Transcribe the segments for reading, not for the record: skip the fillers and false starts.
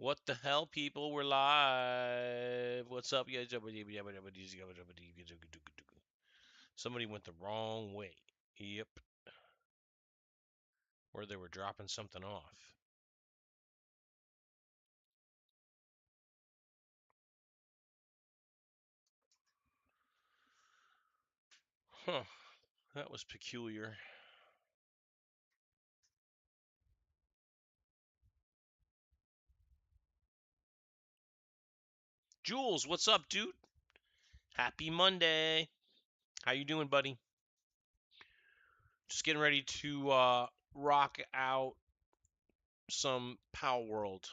What the hell, people? We're live. What's up? Somebody went the wrong way. Yep. Or they were dropping something off. Huh. That was peculiar. Jules, what's up, dude? Happy Monday. How you doing, buddy? Just getting ready to rock out some Palworld.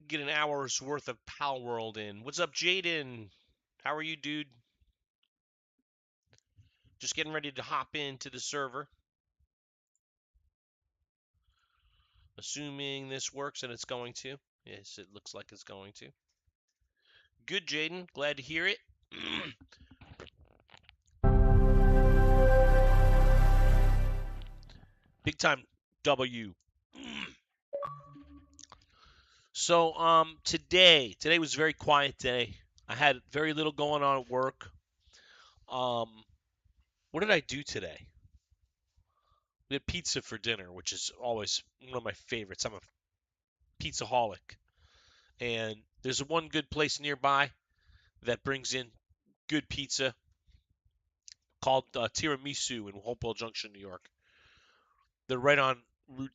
Get an hour's worth of Palworld in. What's up, Jaden? How are you, dude? Just getting ready to hop into the server. Assuming this works, and it's going to. Yes, it looks like it's going to. Good, Jaden. Glad to hear it. Big time W. So, today was a very quiet day. I had very little going on at work. Um, what did I do today? We had pizza for dinner, which is always one of my favorites. I'm a pizzaholic, and there's one good place nearby that brings in good pizza called Tiramisu in Hopewell Junction, New York. They're right on Route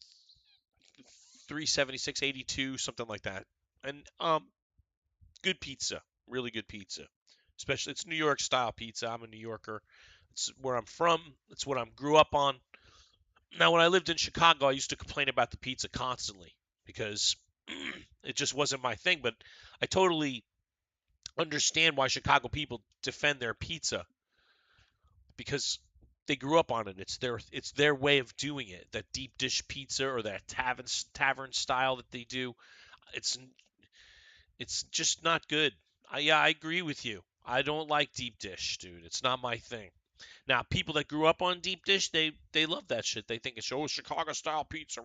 376, 82, something like that. And good pizza, really good pizza. Especially it's New York style pizza. I'm a New Yorker. It's where I'm from. It's what I grew up on. Now, when I lived in Chicago, I used to complain about the pizza constantly because it just wasn't my thing. But I totally understand why Chicago people defend their pizza because they grew up on it. It's their way of doing it. That deep dish pizza or that tavern style that they do. It's it's just not good. Yeah, I agree with you. I don't like deep dish, dude. It's not my thing. Now, people that grew up on deep dish, they love that shit. They think it's Chicago style pizza.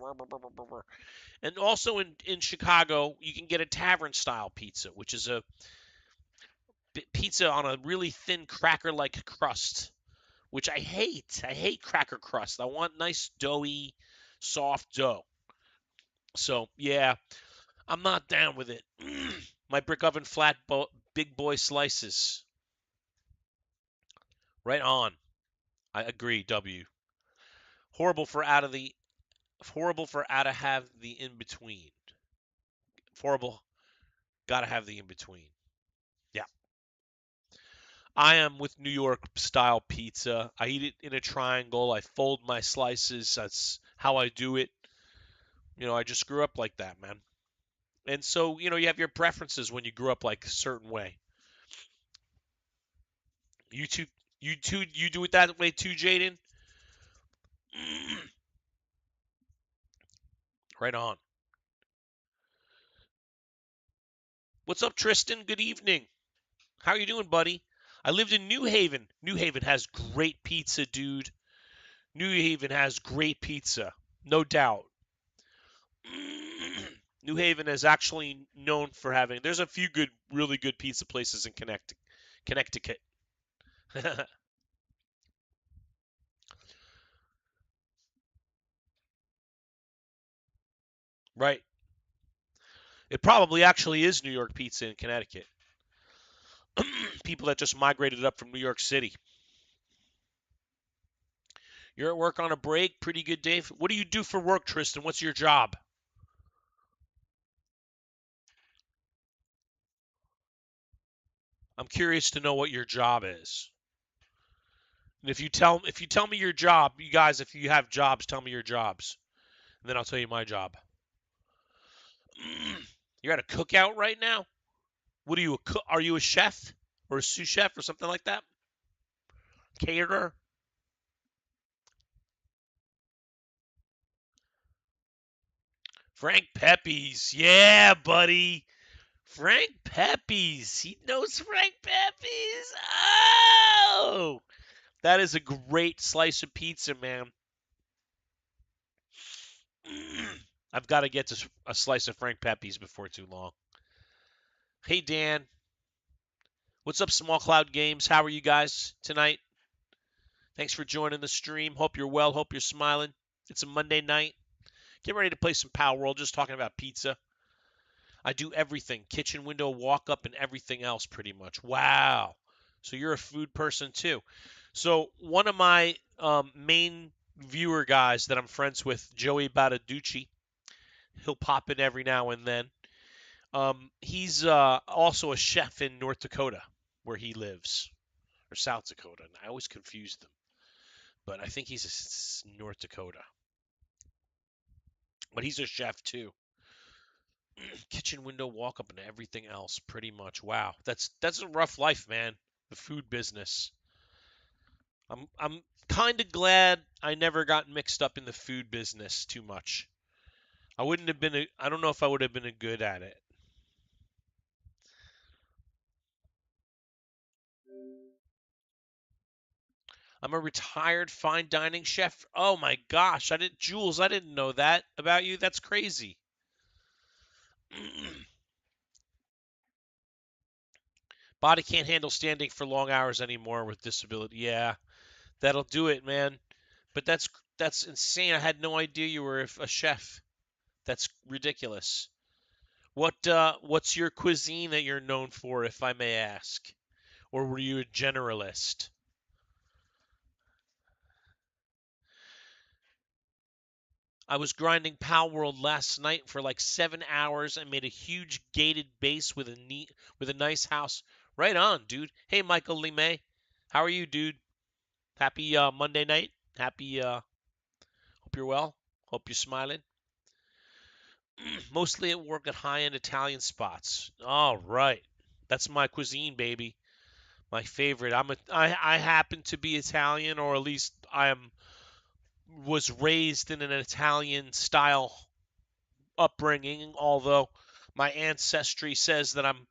And also in Chicago, you can get a tavern style pizza, which is a pizza on a really thin cracker like crust, which I hate. I hate cracker crust. I want nice doughy, soft dough. So yeah, I'm not down with it. My brick oven big boy slices. Right on. I agree. W. Horrible for out of the horrible for out of have the in between. Horrible. Gotta have the in between. Yeah. I am with New York style pizza. I eat it in a triangle. I fold my slices. That's how I do it. I just grew up like that, man. And so, you have your preferences when you grew up like a certain way. You too, you do it that way too, Jaden? Right on. What's up, Tristan? Good evening. How are you doing, buddy? I lived in New Haven. New Haven has great pizza, dude. New Haven has great pizza, no doubt. New Haven is actually known for having. There's a few really good pizza places in Connecticut. Right. It probably actually is New York pizza in Connecticut. People that just migrated up from New York City. You're at work on a break. Pretty good, Dave. What do you do for work, Tristan? What's your job? I'm curious to know what your job is. And if you tell me your job, you guys, if you have jobs, tell me your jobs, and then I'll tell you my job. You're at a cookout right now. What are you? Are you a chef or a sous chef or something like that? Caterer. Frank Pepe's. Yeah, buddy. Frank Pepe's. He knows Frank Pepe's. Oh, that is a great slice of pizza, man. I've got to get to a slice of Frank Pepe's before too long. Hey, Dan. What's up, Small Cloud Games? How are you guys tonight? Thanks for joining the stream. Hope you're well. Hope you're smiling. It's a Monday night. Get ready to play some Palworld. Just talking about pizza. I do everything. Kitchen window, walk up, and everything else pretty much. Wow. So you're a food person too. So one of my main viewer guys that I'm friends with, Joey Badaducci, he'll pop in every now and then. He's also a chef in North Dakota, where he lives, or South Dakota. And I always confuse them, but I think he's North Dakota. But he's a chef too. Kitchen window, walk up, and everything else, pretty much. Wow, that's a rough life, man. The food business. I'm kind of glad I never got mixed up in the food business too much. I wouldn't have been I don't know if I would have been a good at it. I'm a retired fine dining chef. Oh my gosh, Jules, I didn't know that about you. That's crazy. Body can't handle standing for long hours anymore with disability. Yeah, that'll do it, man. But that's insane. I had no idea you were a chef. That's ridiculous. What's your cuisine that you're known for, if I may ask? Or were you a generalist? I was grinding Palworld last night for like 7 hours. I made a huge gated base with a nice house. Right on, dude. Hey, Michael Lee how are you, dude? Happy Monday night. Happy. Hope you're well. Hope you're smiling. Mostly at work at high-end Italian spots. All right, that's my cuisine, baby. My favorite. I happen to be Italian, or at least was raised in an Italian style upbringing, although my ancestry says that I'm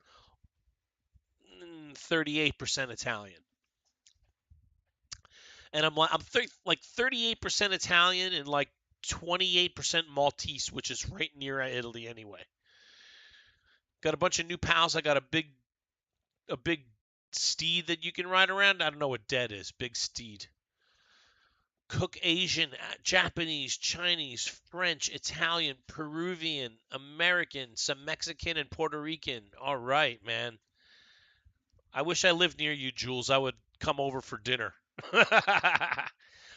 38% Italian. And like 38% Italian and like 28% Maltese, which is right near Italy anyway. Got a bunch of new pals. I got a big steed that you can ride around. I don't know what dead is. Big steed. Cook Asian, Japanese, Chinese, French, Italian, Peruvian, American, some Mexican, and Puerto Rican. All right, man. I wish I lived near you, Jules. I would come over for dinner.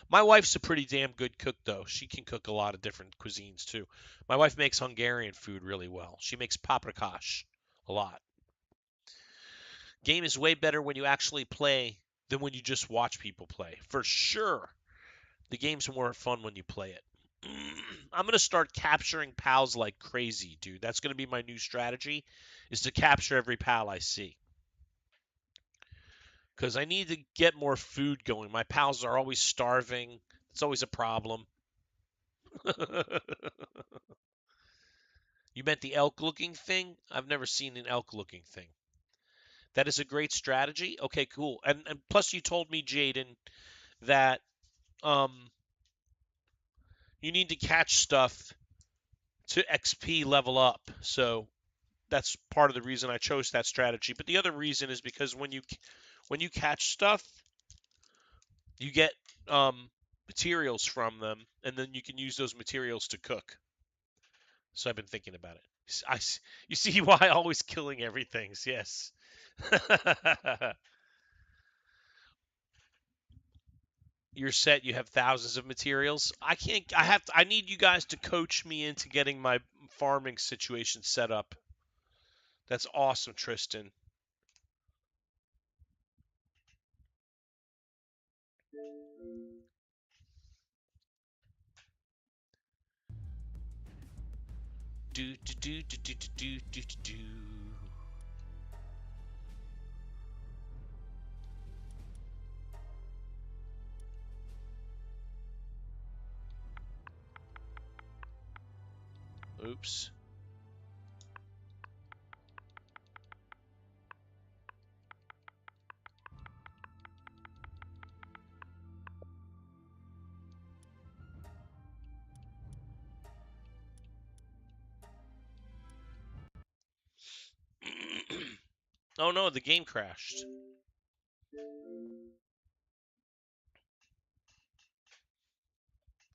My wife's a pretty damn good cook, though. She can cook a lot of different cuisines, too. My wife makes Hungarian food really well. She makes paprikash a lot. Game is way better when you actually play than when you just watch people play. For sure. The game's more fun when you play it. I'm going to start capturing pals like crazy, dude. That's going to be my new strategy, is to capture every pal I see. Because I need to get more food going. My pals are always starving. It's always a problem. You meant the elk looking thing? I've never seen an elk looking thing. That is a great strategy. Okay, cool. And plus you told me, Jaden, that um you need to catch stuff to XP level up. So that's part of the reason I chose that strategy. But the other reason is because when you catch stuff, you get materials from them, and then you can use those materials to cook. So I've been thinking about it. You see why always killing everything? Yes. You're set. You have thousands of materials. I can't. I need you guys to coach me into getting my farming situation set up. That's awesome, Tristan. Do do do do do do do do do. Oops. Oh no, the game crashed.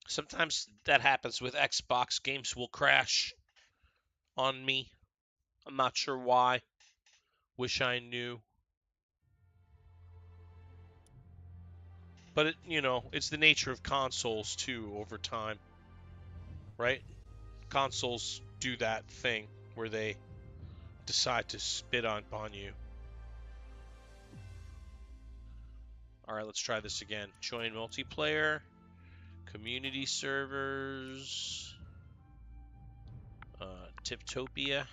Sometimes that happens with Xbox. Games will crash on me. I'm not sure why. Wish I knew. But it's the nature of consoles too over time, right? Consoles do that thing where they decide to spit on you. All right, let's try this again. Join multiplayer, community servers, Tiptopia.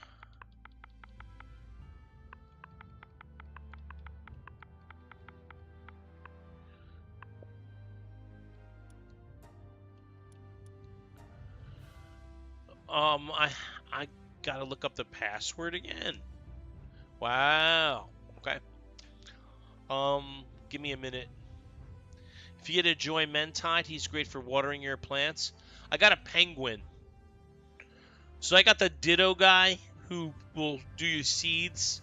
I gotta look up the password again. Wow. Okay. Give me a minute. If you get a Joy Mentide, he's great for watering your plants. I got a penguin. So I got the Ditto guy who will do your seeds,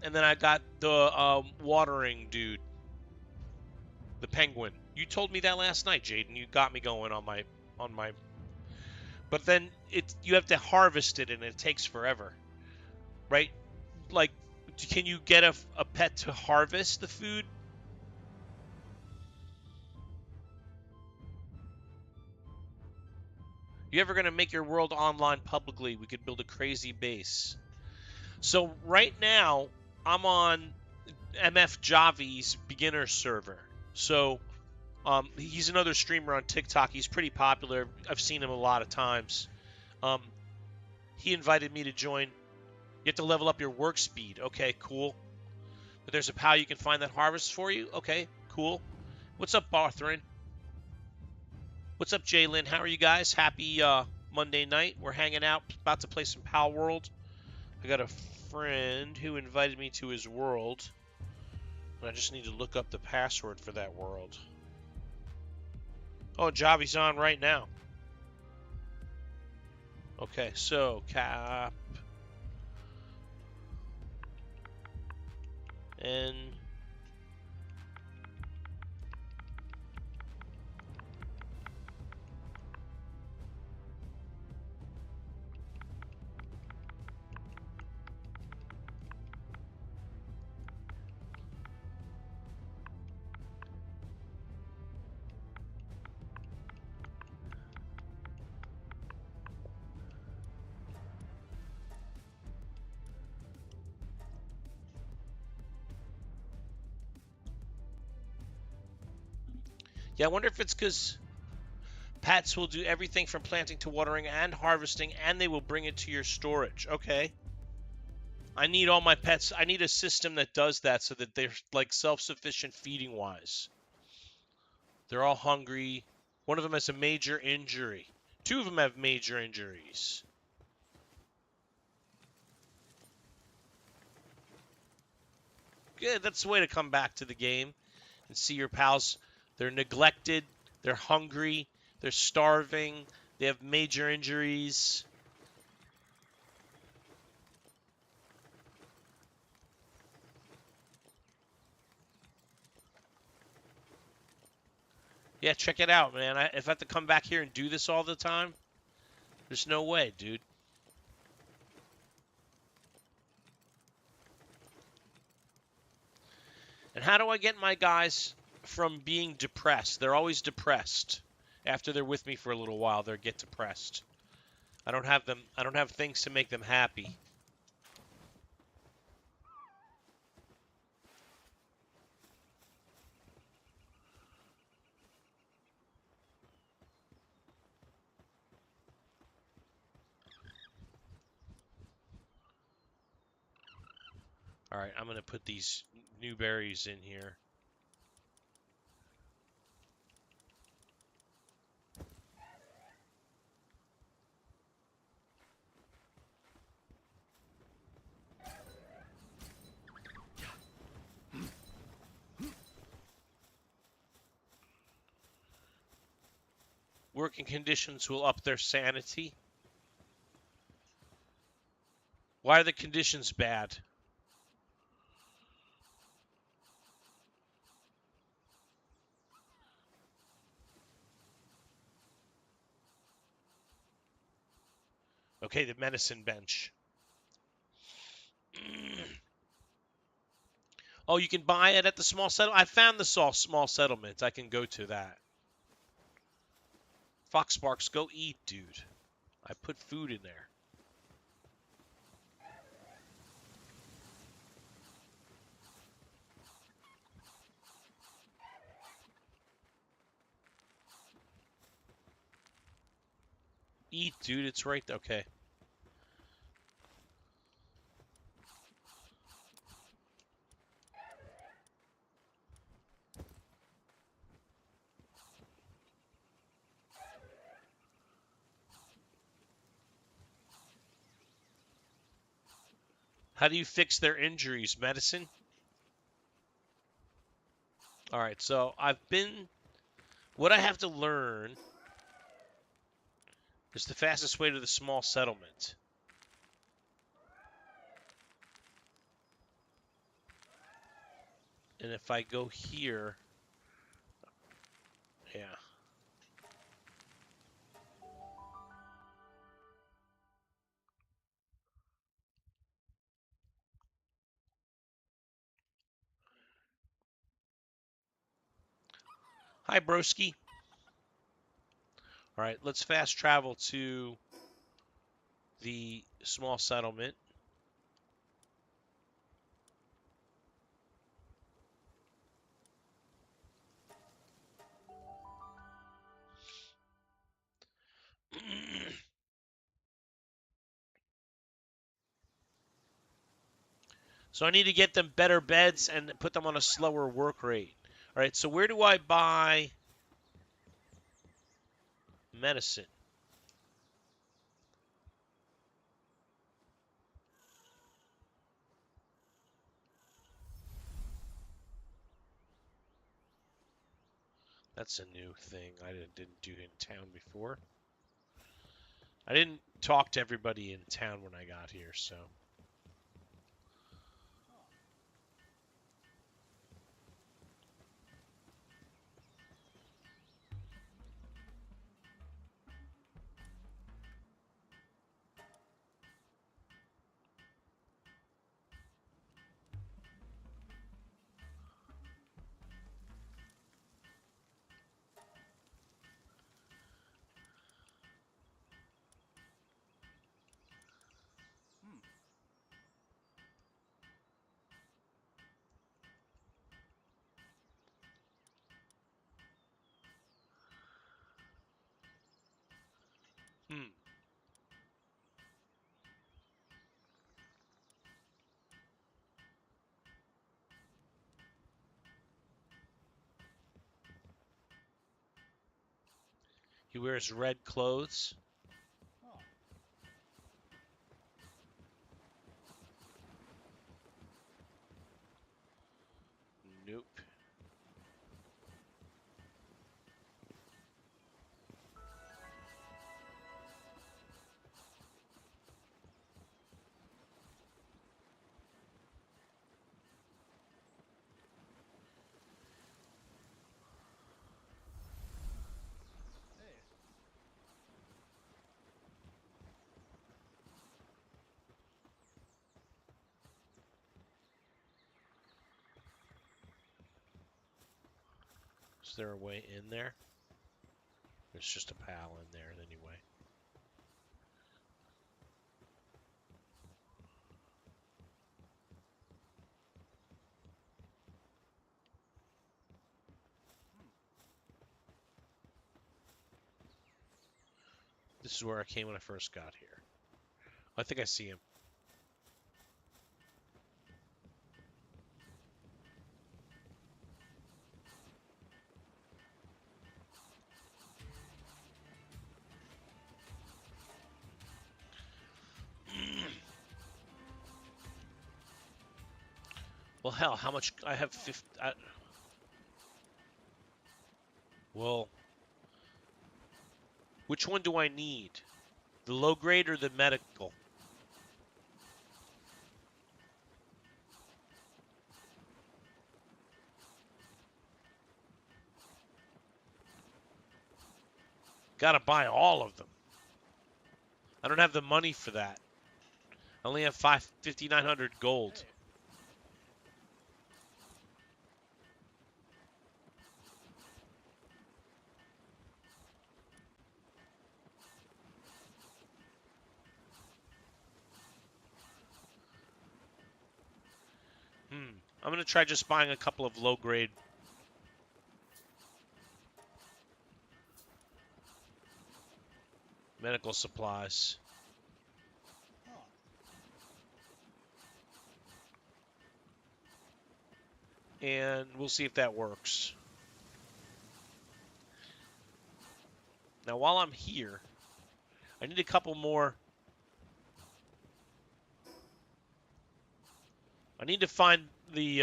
and then I got the watering dude, the penguin. You told me that last night, Jaden. You got me going on my. But then you have to harvest it, and it takes forever, right? Like, can you get a pet to harvest the food? You ever gonna make your world online publicly? We could build a crazy base. So right now, I'm on MF Javi's beginner server. So he's another streamer on TikTok. He's pretty popular. I've seen him a lot of times. Um, he invited me to join. You have to level up your work speed. Okay, cool. But there's a pal you can find that harvests for you. Okay, cool. What's up, Barthrin? What's up, Jalen? How are you guys? Happy Monday night. We're hanging out, about to play some Palworld. I got a friend who invited me to his world. And I just need to look up the password for that world. Oh, Javi's on right now. Okay, so cap and yeah, I wonder if it's because pets will do everything from planting to watering and harvesting, and they will bring it to your storage. Okay. I need all my pets. I need a system that does that so that they're like self-sufficient feeding wise. They're all hungry. One of them has a major injury. Two of them have major injuries. Good. That's the way to come back to the game and see your pals. They're neglected. They're hungry. They're starving. They have major injuries. Yeah, check it out, man. If I have to come back here and do this all the time, there's no way, dude. And how do I get my guys from being depressed? They're always depressed. After they're with me for a little while, they get depressed. I don't have things to make them happy. All right, I'm going to put these new berries in here. Working conditions will up their sanity. Why are the conditions bad? Okay, the medicine bench. Oh, you can buy it at the small settlement. I found the small settlement. I can go to that. Fox Sparks, go eat, dude. I put food in there. Eat, dude. It's right there. Okay. How do you fix their injuries? Medicine? All right, so what I have to learn is the fastest way to the small settlement. And if I go here, yeah. Hi, broski. All right, let's fast travel to the small settlement. So I need to get them better beds and put them on a slower work rate. All right, so where do I buy medicine? That's a new thing I didn't do in town before. I didn't talk to everybody in town when I got here, so. Hmm. He wears red clothes. Nope. Is there a way in there? There's just a pal in there anyway. This is where I came when I first got here. I think I see him. Well, hell, how much? I have 50. Well, which one do I need? The low grade or the medical? Gotta buy all of them. I don't have the money for that. I only have 5,900 gold. I'm going to try just buying a couple of low-grade medical supplies. And we'll see if that works. Now, while I'm here, I need a couple more. I need to find the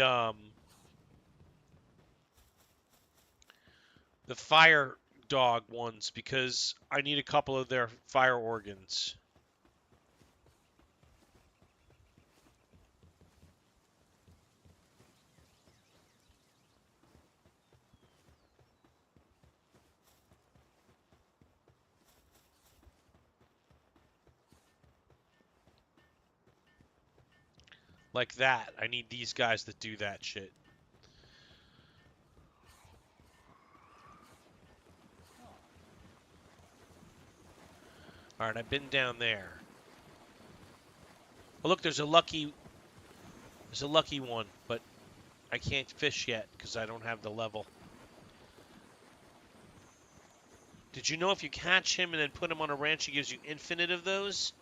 fire dog ones because I need a couple of their fire organs. Like that. I need these guys that do that shit. Alright, I've been down there. Oh, look, there's a lucky one, but I can't fish yet because I don't have the level. Did you know if you catch him and then put him on a ranch, he gives you infinite of those?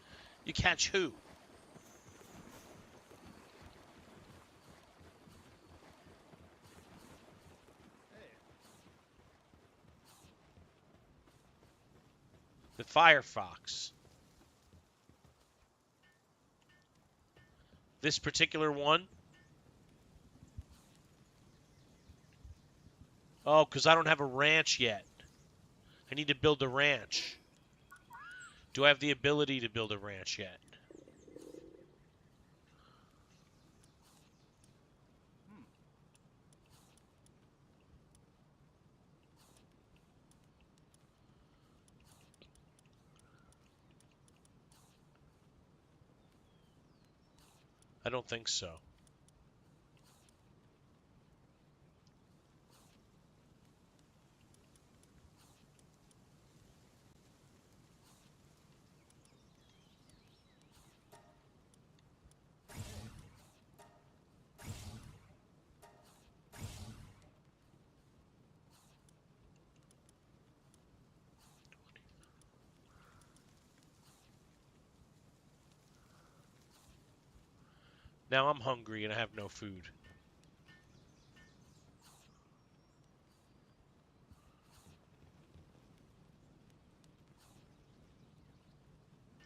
You catch who? The Firefox. This particular one? Oh, because I don't have a ranch yet. I need to build a ranch. Do I have the ability to build a ranch yet? I don't think so. Now I'm hungry and I have no food.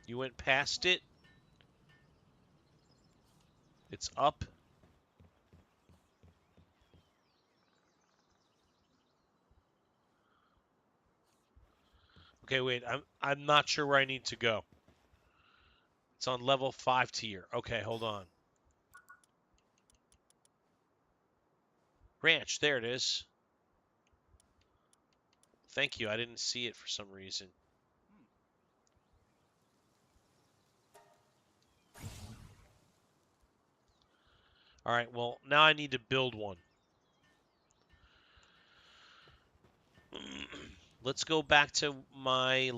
You went past it? It's up? Okay, wait. I'm not sure where I need to go. It's on level 5 tier. Okay, hold on. Ranch, there it is. Thank you. I didn't see it for some reason. All right, well, now I need to build one. Let's go back to my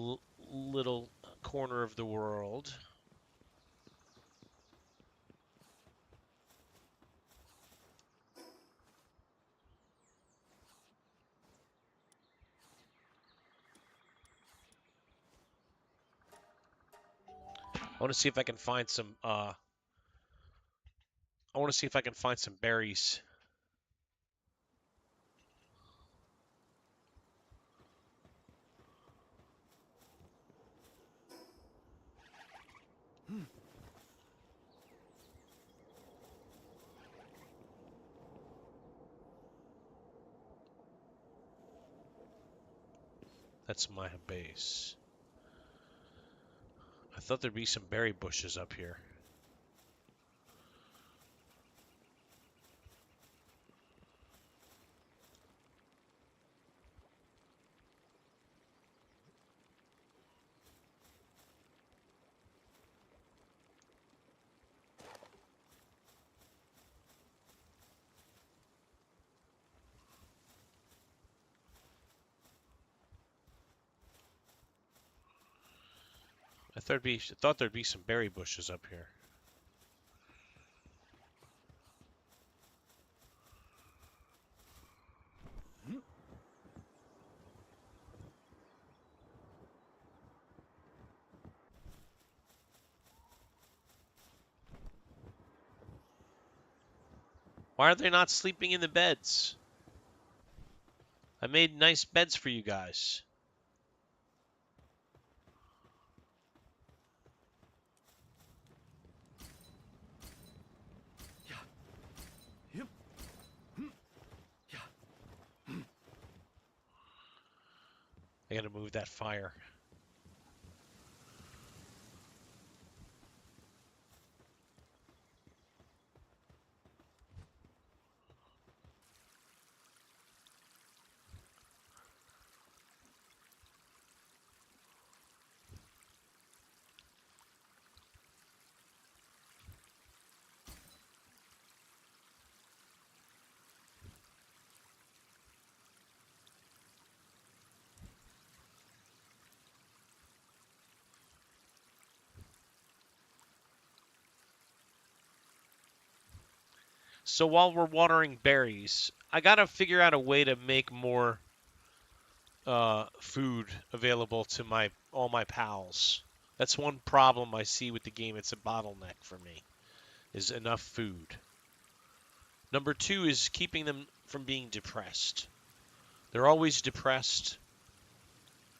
little corner of the world. I want to see if I can find some berries. That's my base. I thought there'd be some berry bushes up here. thought there'd be some berry bushes up here. Why are they not sleeping in the beds? I made nice beds for you guys. I gotta move that fire. So while we're watering berries, I gotta figure out a way to make more food available to all my pals. That's one problem I see with the game. It's a bottleneck for me, is enough food. Number two is keeping them from being depressed. They're always depressed.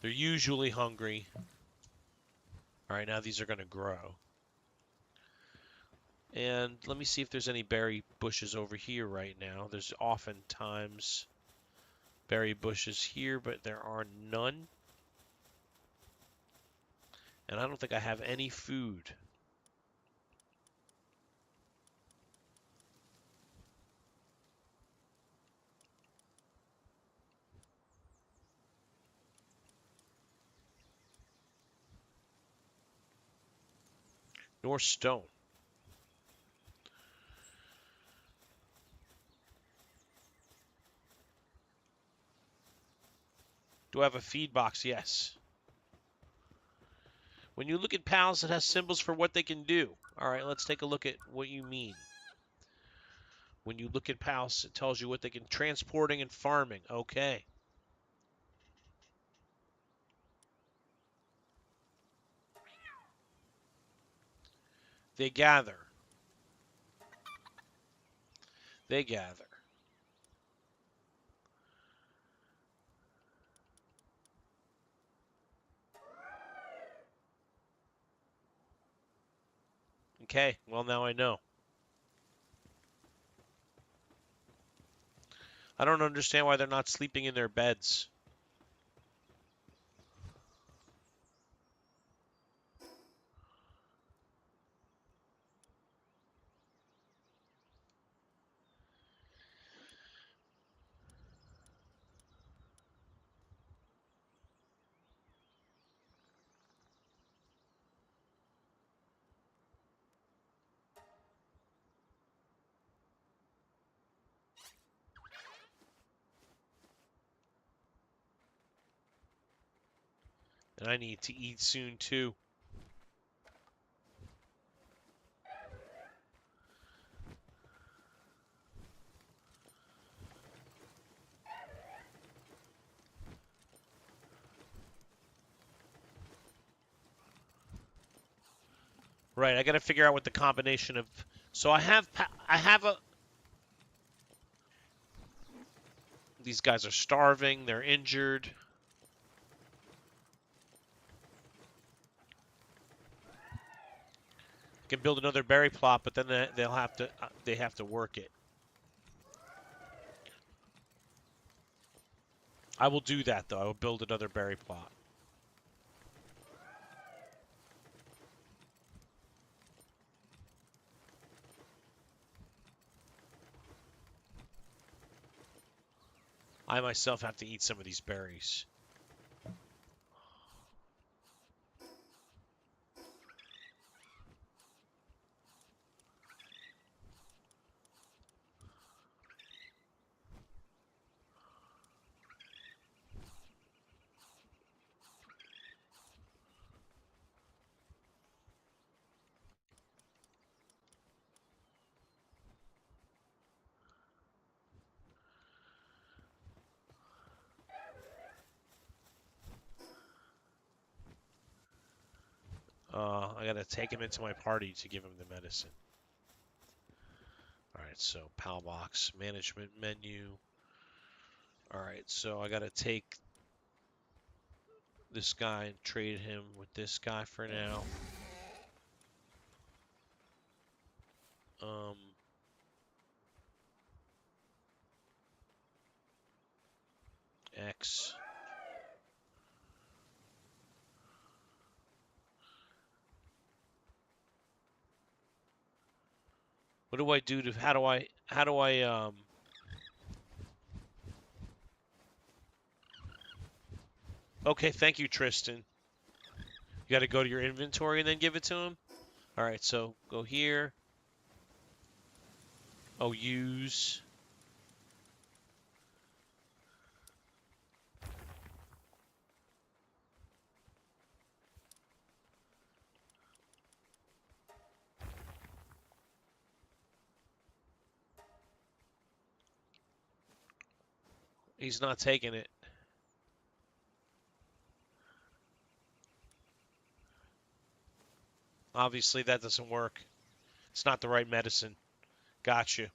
They're usually hungry. All right, now these are going to grow. And let me see if there's any berry bushes over here right now. There's oftentimes berry bushes here, but there are none. And I don't think I have any food. Nor stone. Do I have a feed box? Yes. When you look at pals, it has symbols for what they can do. All right, let's take a look at what you mean. When you look at pals, it tells you what they can transporting and farming. Okay. They gather. They gather. Okay, well, now I know. I don't understand why they're not sleeping in their beds. And I need to eat soon, too. Right, I got to figure out what the combination of... So I have a... These guys are starving. They're injured. Can build another berry plot, but then they have to work it. I will do that though. I will build another berry plot. I myself have to eat some of these berries. I gotta take him into my party to give him the medicine. Alright, so PAL box, management menu. Alright, so I gotta take this guy and trade him with this guy for now. X. What do I do to, how do I, okay, thank you, Tristan. You gotta go to your inventory and then give it to him? Alright, so go here. Oh, use. He's not taking it. Obviously, that doesn't work. It's not the right medicine. Gotcha.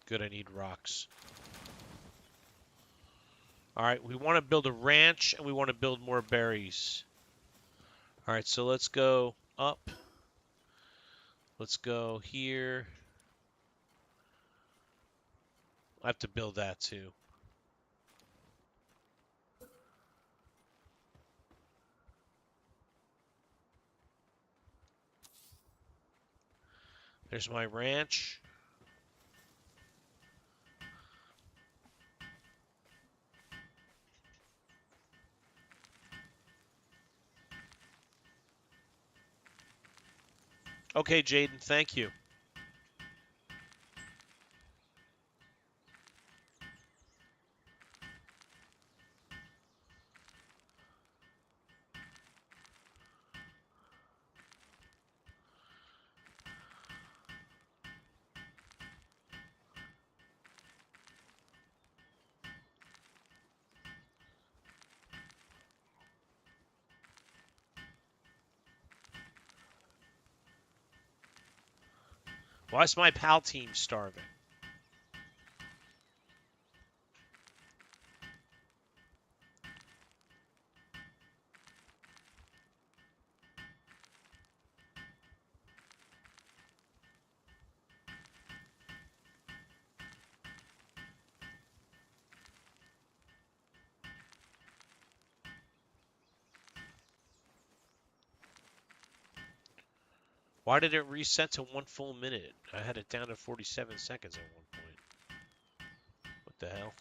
Good, I need rocks. Alright, we want to build a ranch and we want to build more berries. Alright, so let's go up. Let's go here. I have to build that too. There's my ranch. Okay, Jaden, thank you. Why is my PAL team starving? Why did it reset to 1 full minute? I had it down to 47 seconds at one point. What the hell?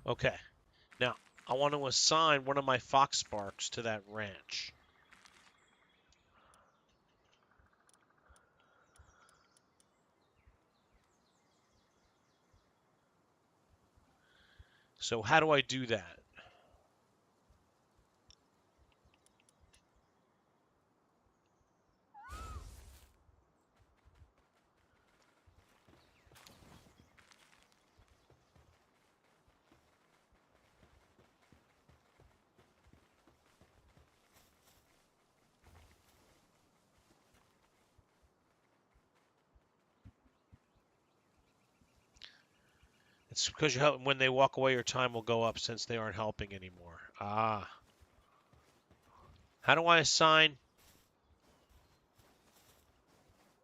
Okay. Now, I want to assign one of my fox sparks to that ranch. So how do I do that? It's because you help, when they walk away, your time will go up since they aren't helping anymore. Ah. How do I assign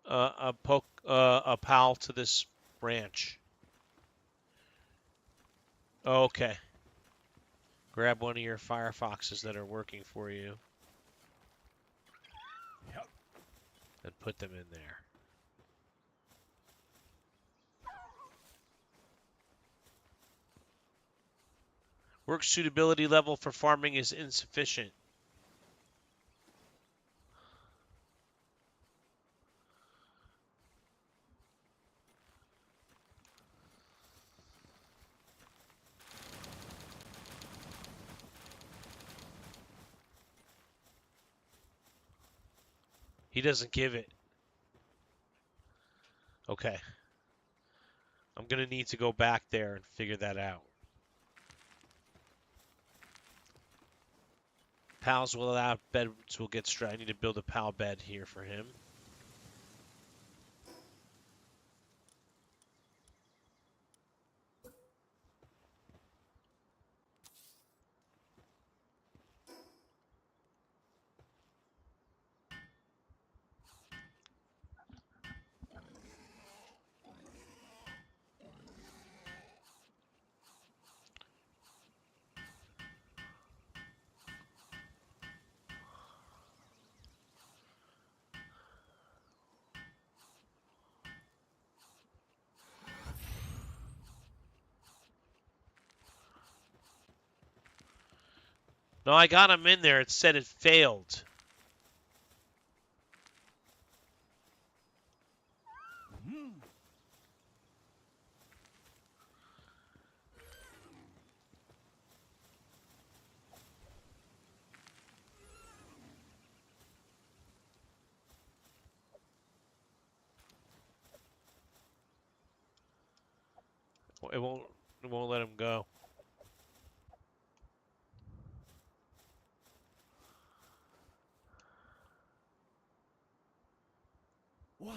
a pal to this branch? Oh, okay. Grab one of your firefoxes that are working for you. Yep. And put them in there. Work suitability level for farming is insufficient. He doesn't give it. Okay. I'm going to need to go back there and figure that out. Pals will allow beds will get straight. I need to build a pal bed here for him. No, I got him in there. It said it failed. It won't let him go. Wow.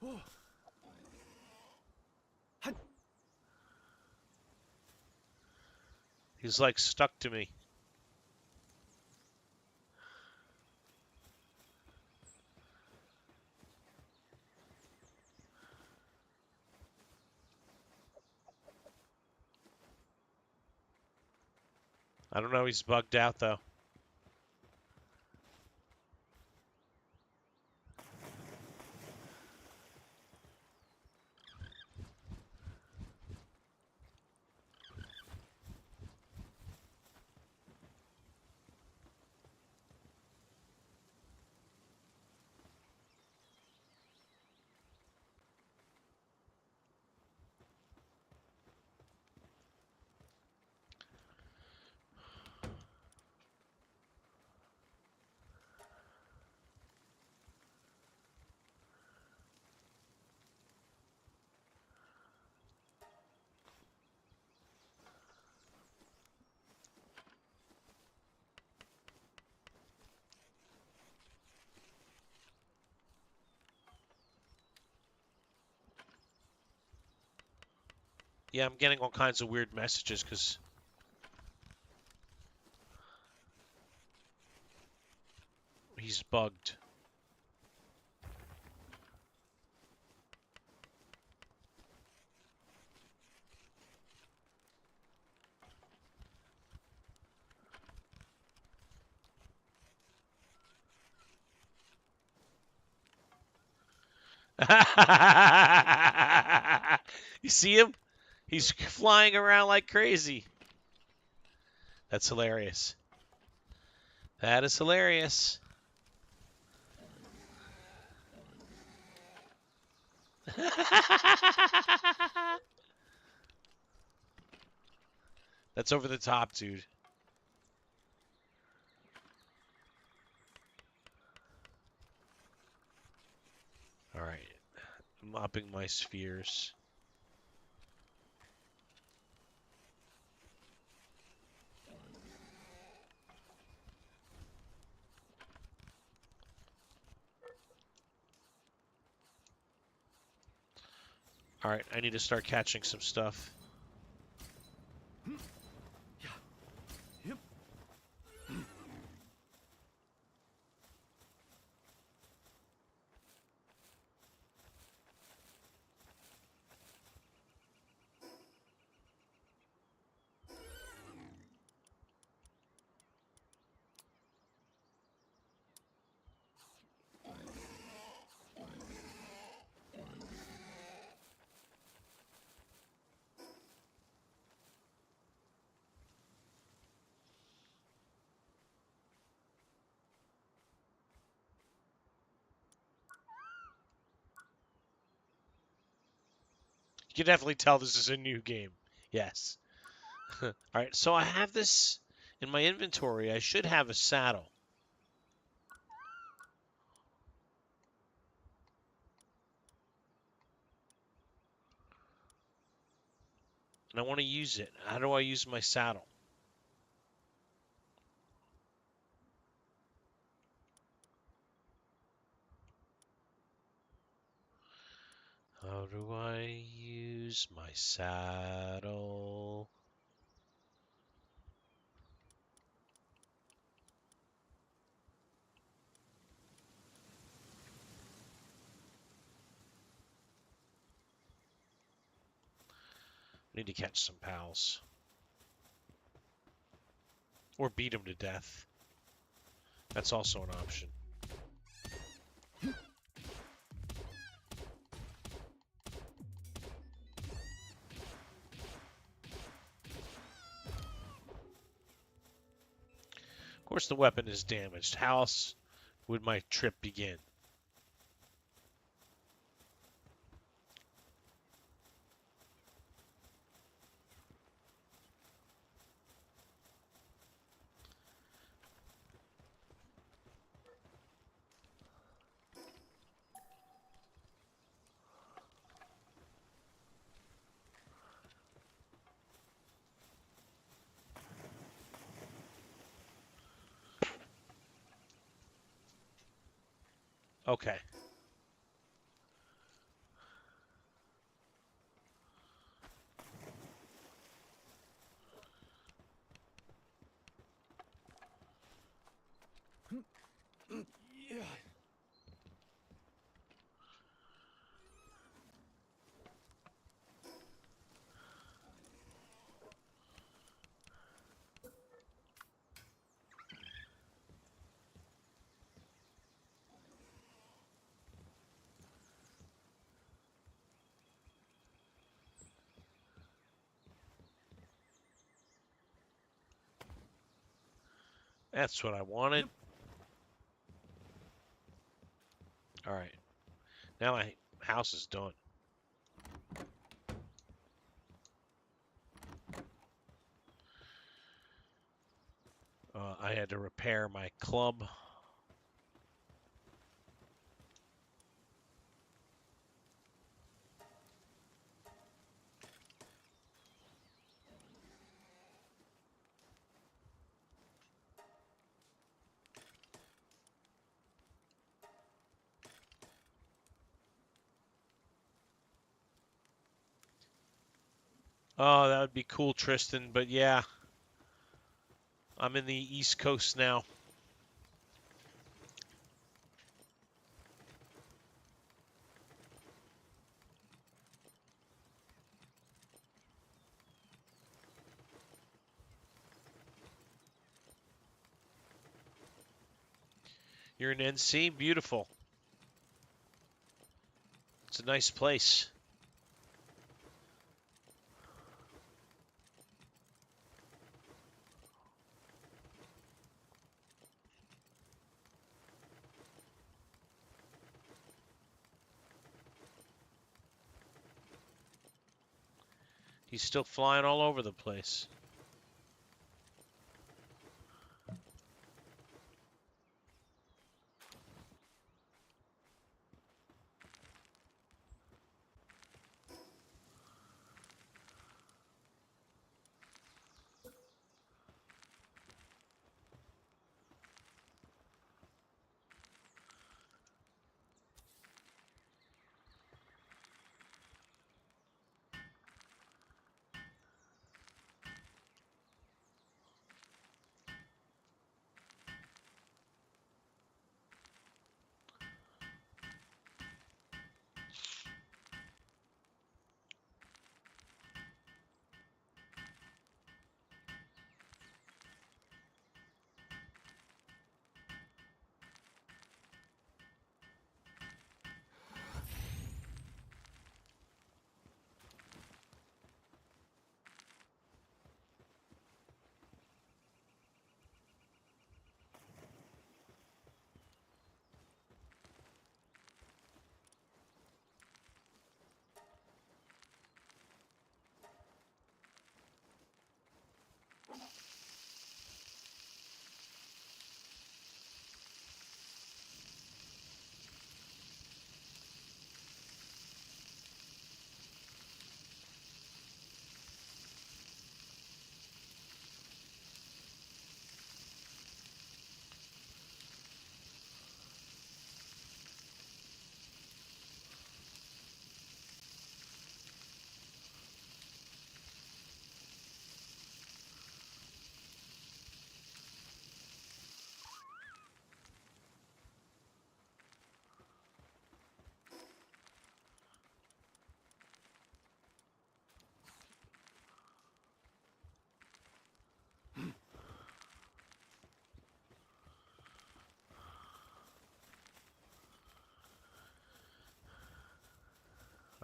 Oh. He's like stuck to me. I don't know. He's bugged out though. Yeah, I'm getting all kinds of weird messages because he's bugged. You see him? He's flying around like crazy. That's hilarious. That is hilarious. That's over the top, dude. All right. I'm mopping my spheres. All right, I need to start catching some stuff. Yep. You can definitely tell this is a new game. Yes. All right, so I have this in my inventory. I should have a saddle. And I want to use it. How do I use my saddle? How do I use my saddle? I need to catch some pals. Or beat them to death. That's also an option. Of course, the weapon is damaged. How else would my trip begin? Okay. Yeah. That's what I wanted. Yep. All right. Now my house is done. I had to repair my club. Oh, that would be cool, Tristan. But yeah, I'm in the East Coast now. You're in NC? Beautiful. It's a nice place. He's still flying all over the place.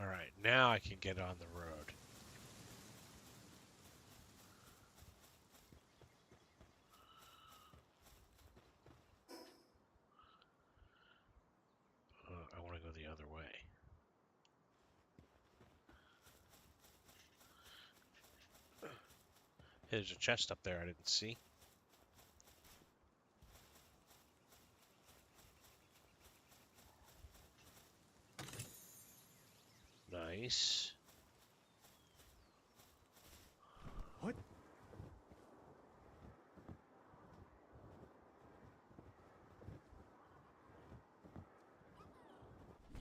All right, now I can get on the road. I want to go the other way. There's a chest up there I didn't see. Nice. What?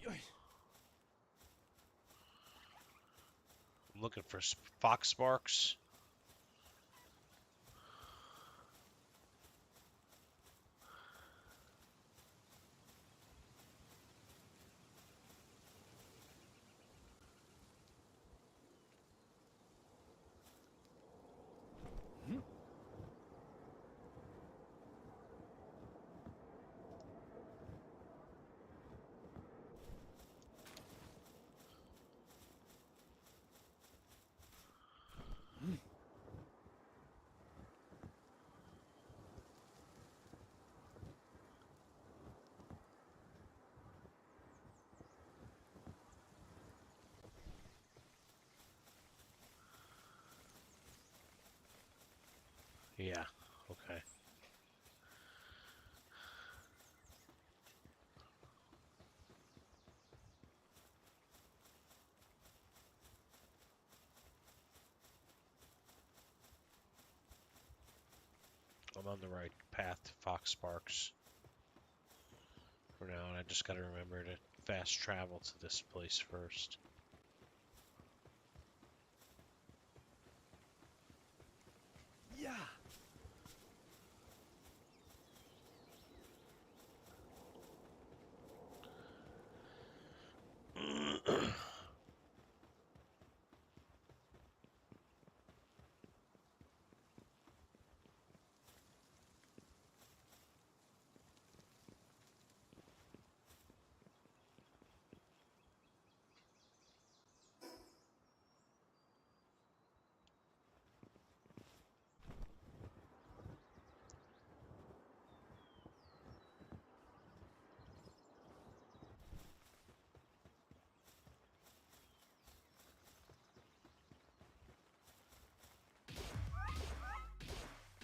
Yoy. I'm looking for fox sparks. Hmm? Hmm. Yeah, okay. I'm on the right path to Fox Sparks for now, and I just got to remember to fast travel to this place first. Yeah.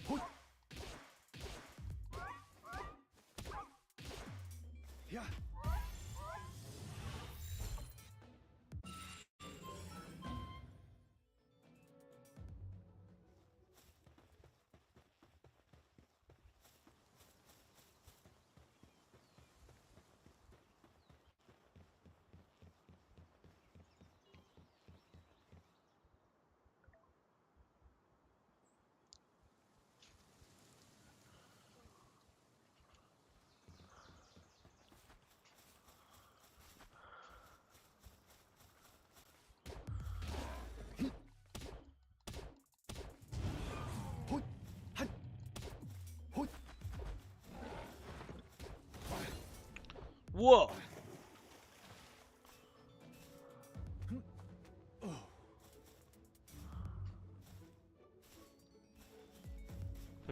Hoy. Yeah. Hoy. Hi. Hoy. Whoa! Oh.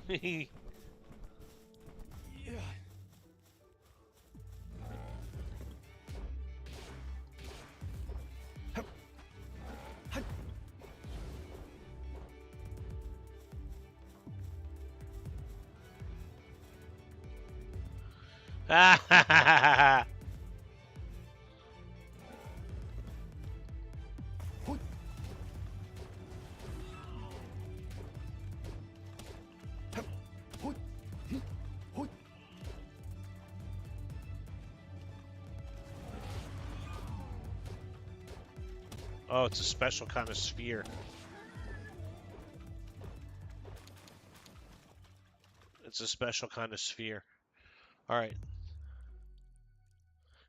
Yeah. Hup. Hi. Hoy. Hup. Hoy. Hi. Hoy. Oh, it's a special kind of sphere. It's a special kind of sphere. All right.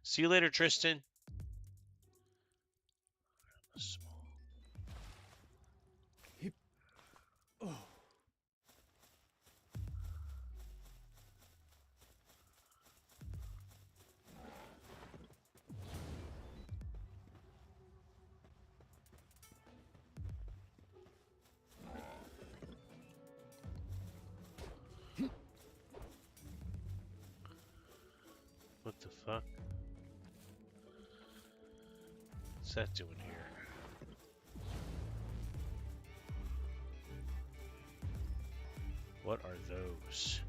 See you later, Tristan. Hip. Oh. fuck? What's that doing here? What are those?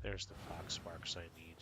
There's the fox sparks I need.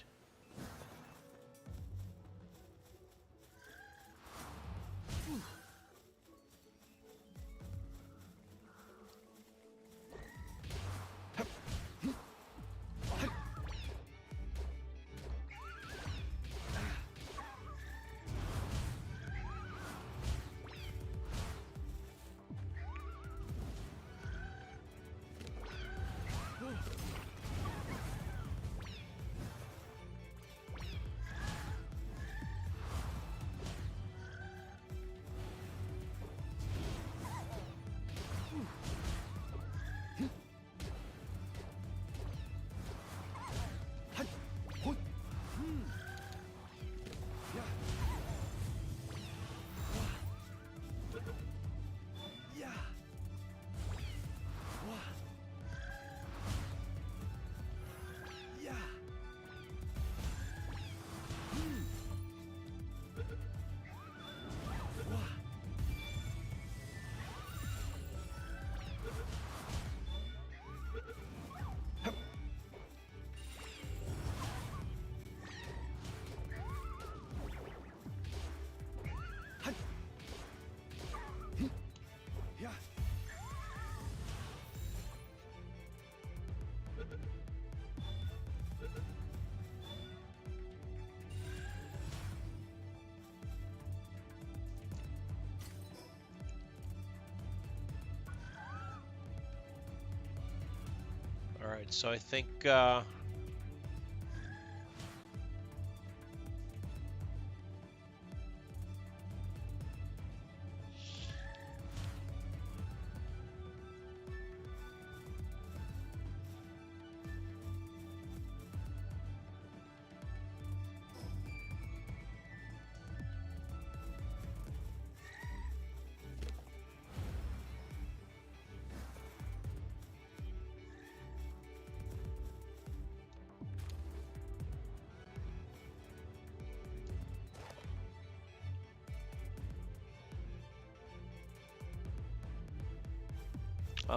Alright, so I think, oh,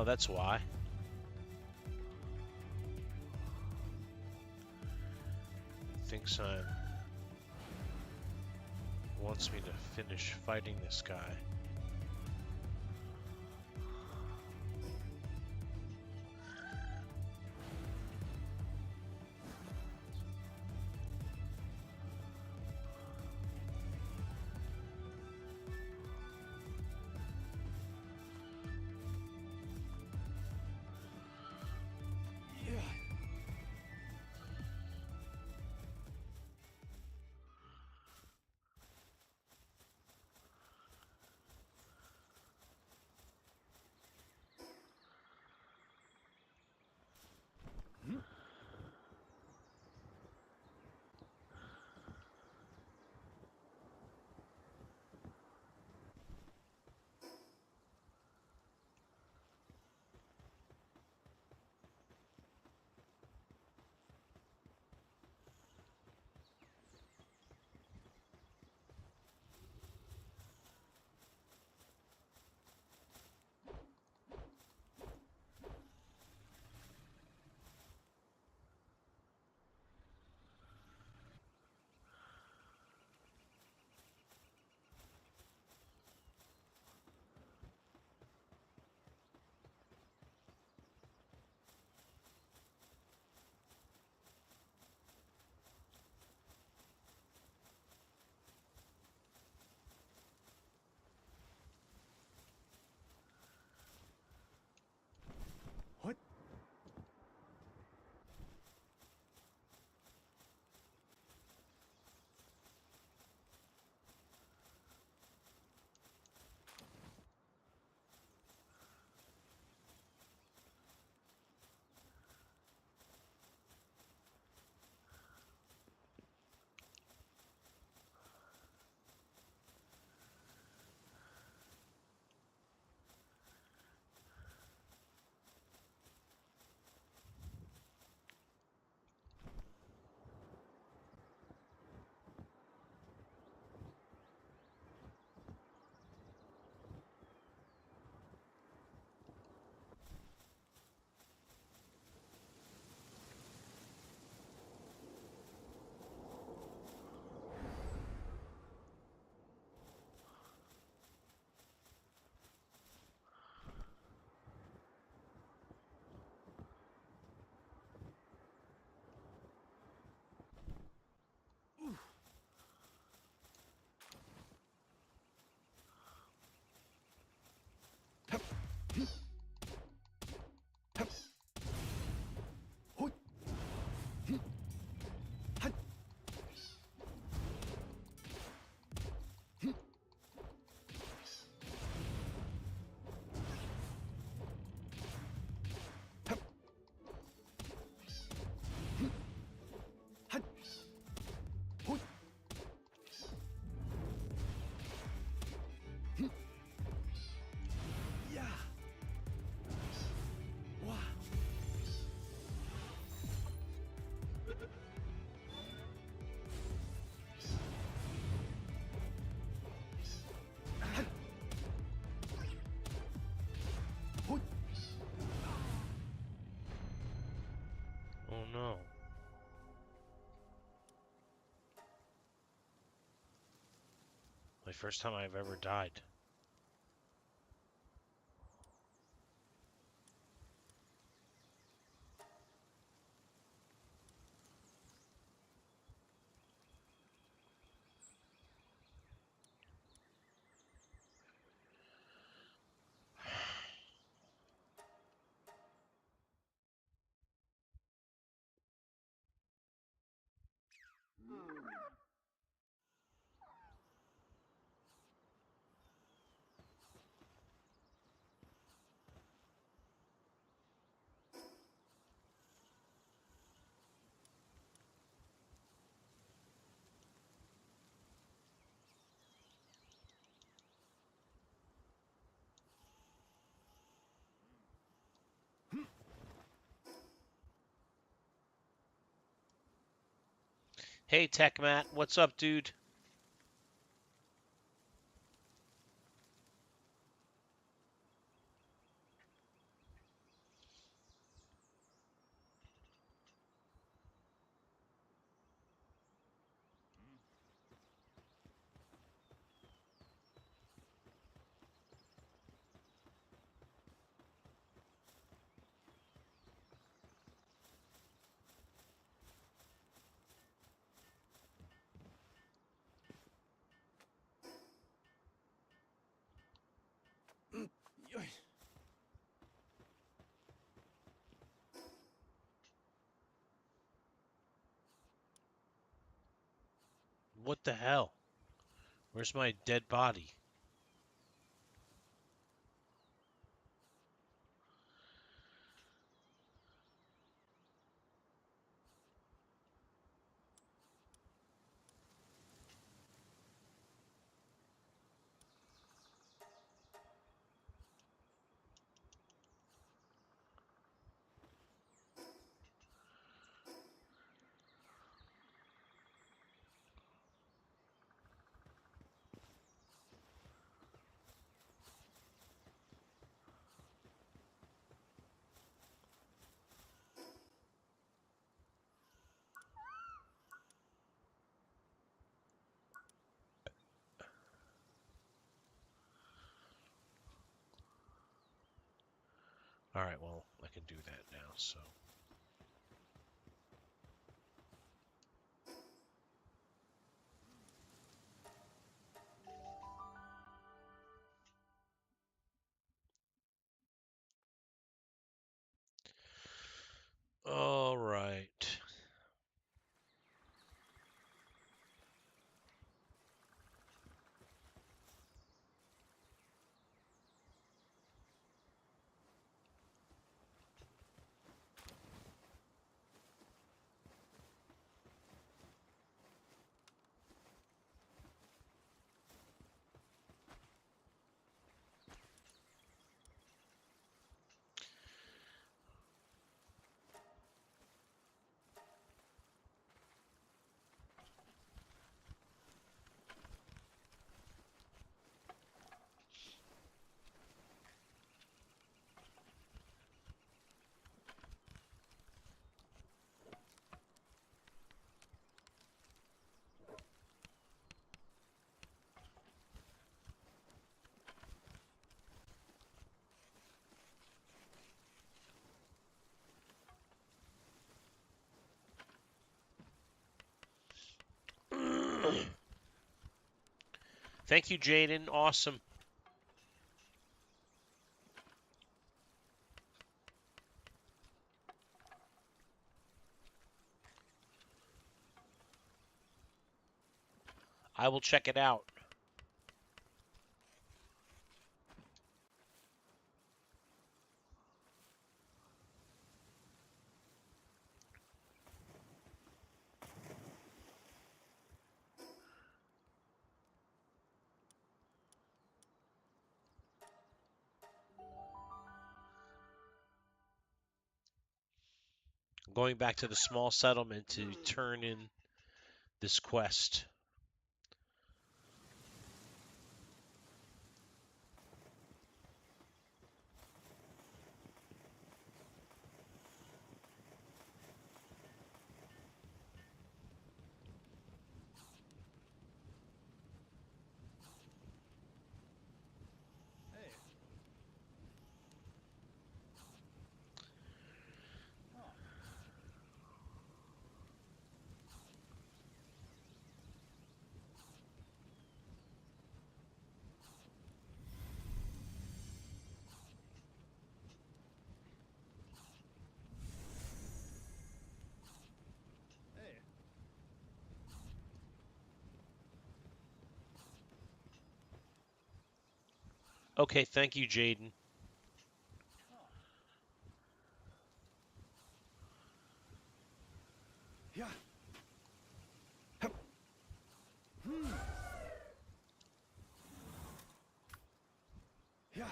that's why. Thinks wants me to finish fighting this guy. no. My first time I've ever died. Hey, Tech Matt, what's up, dude? Yoy. What the hell? Where's my dead body? Alright, well, I can do that now, so. Alright. Thank you, Jaden. Awesome. I will check it out. I'm going back to the small settlement to turn in this quest. Okay, thank you, Jaden. Yeah. Hup. Hmm. Yeah.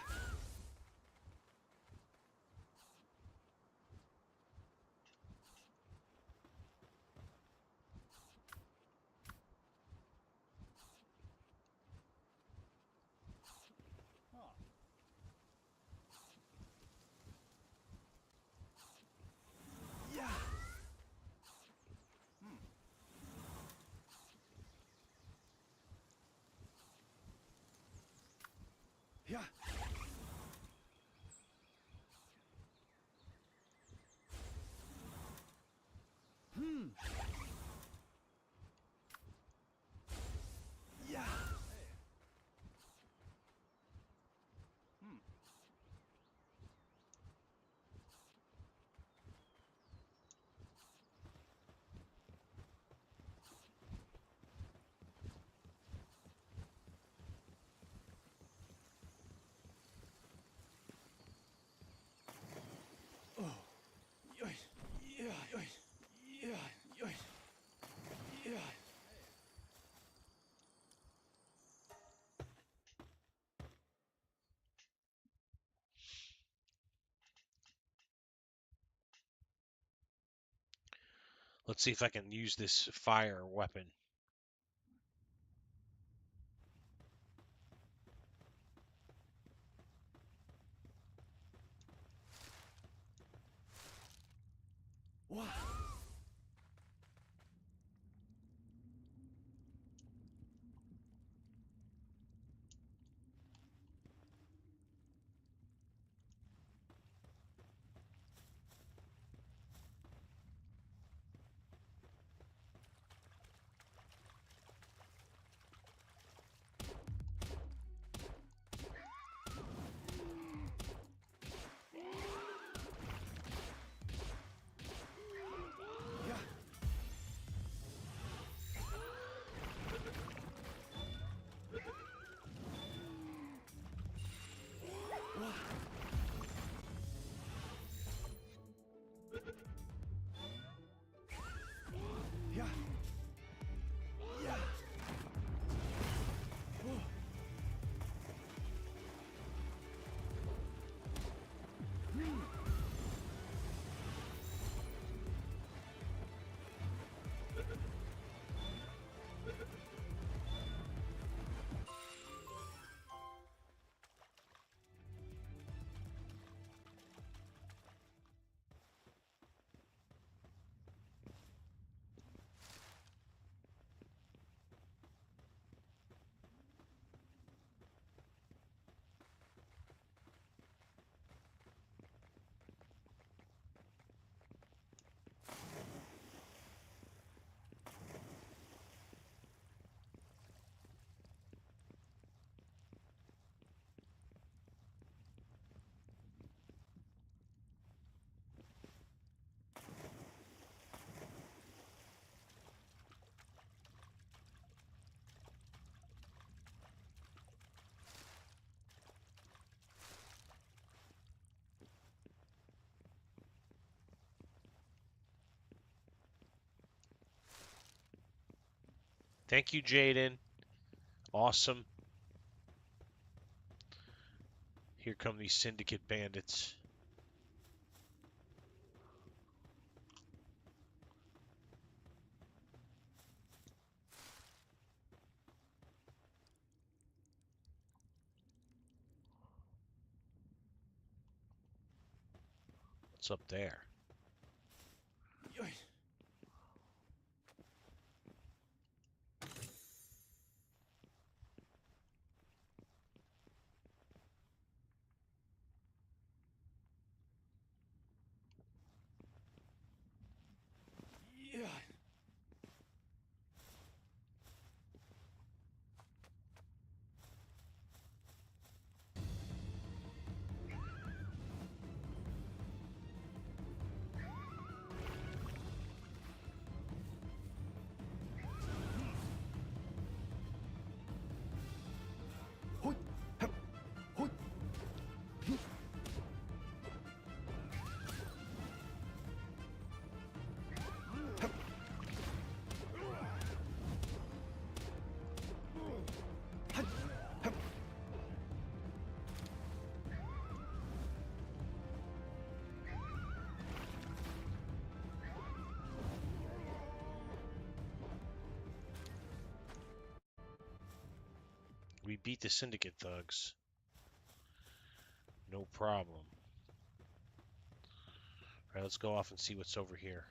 Yeah. Yeah. Hmm. Yeah. Hmm. Oh. Yoy. Yeah. Yoy. Yeah. Yoy. Yeah. Let's see if I can use this fire weapon. Wow. Yeah. Wow. Yeah. Yeah. Oh. Hmm. Thank you, Jaden. Awesome. Here come these syndicate bandits. What's up there? Yoy. Yeah. we beat the Syndicate thugs. No problem. Alright, let's go off and see what's over here.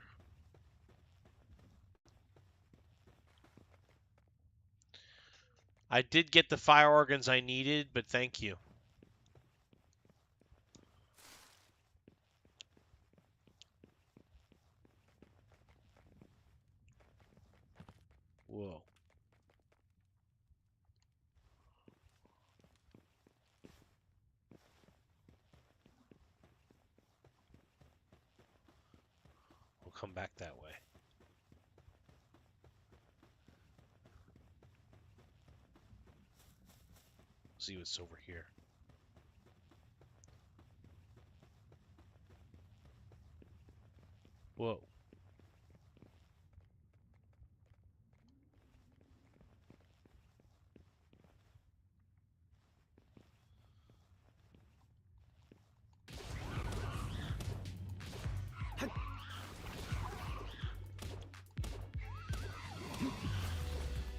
I did get the fire organs I needed, but thank you. Whoa. We'll come back that way. See what's over here. Whoa.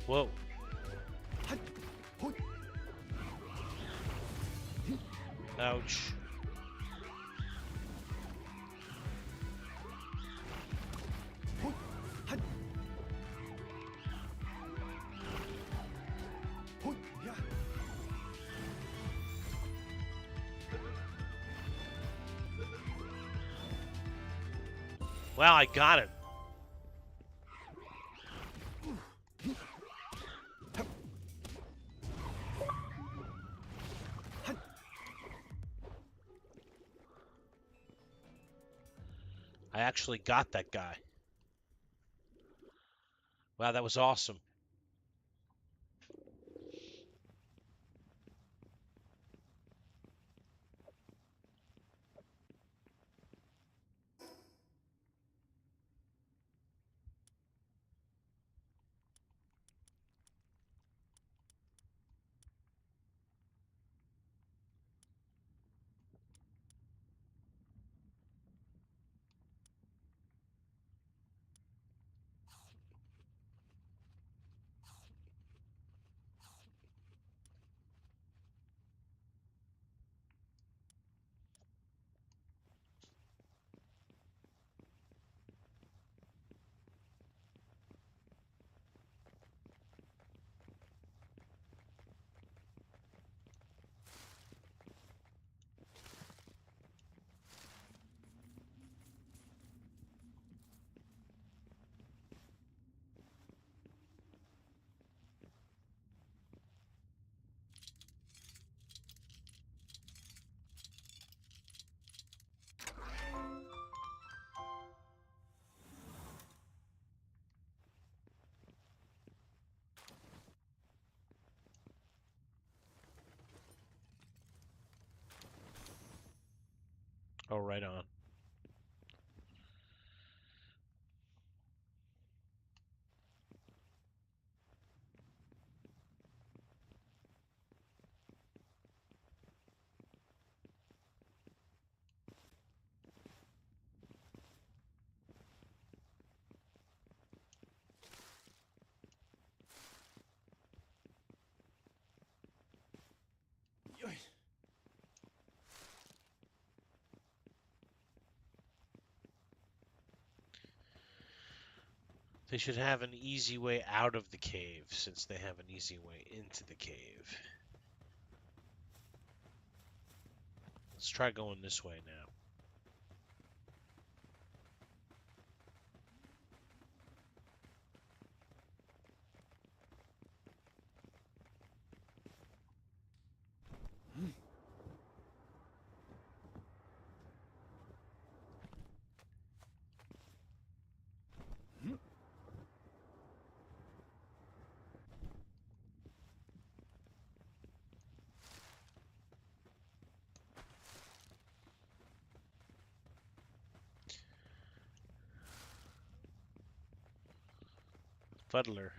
Whoa. Ouch. Wow, I got it. I actually got that guy. Wow, that was awesome. Oh, right on. They should have an easy way out of the cave, since they have an easy way into the cave. Let's try going this way now. Fuddler.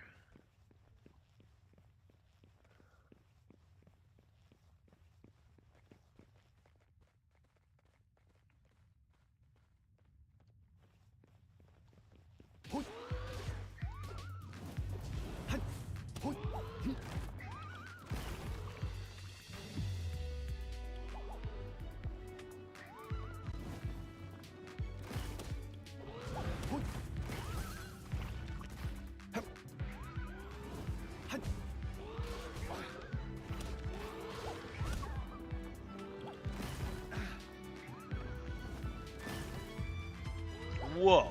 Whoa.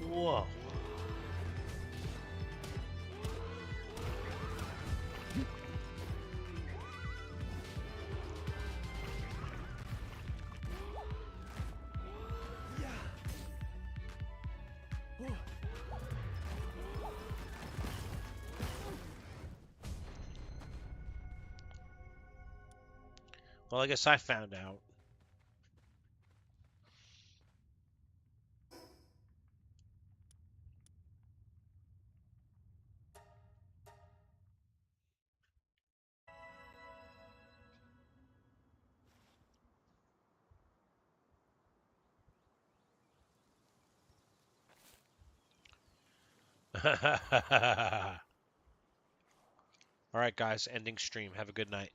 Whoa. Yeah. Oh. Well, I guess I found out. All right, guys, ending stream. Have a good night.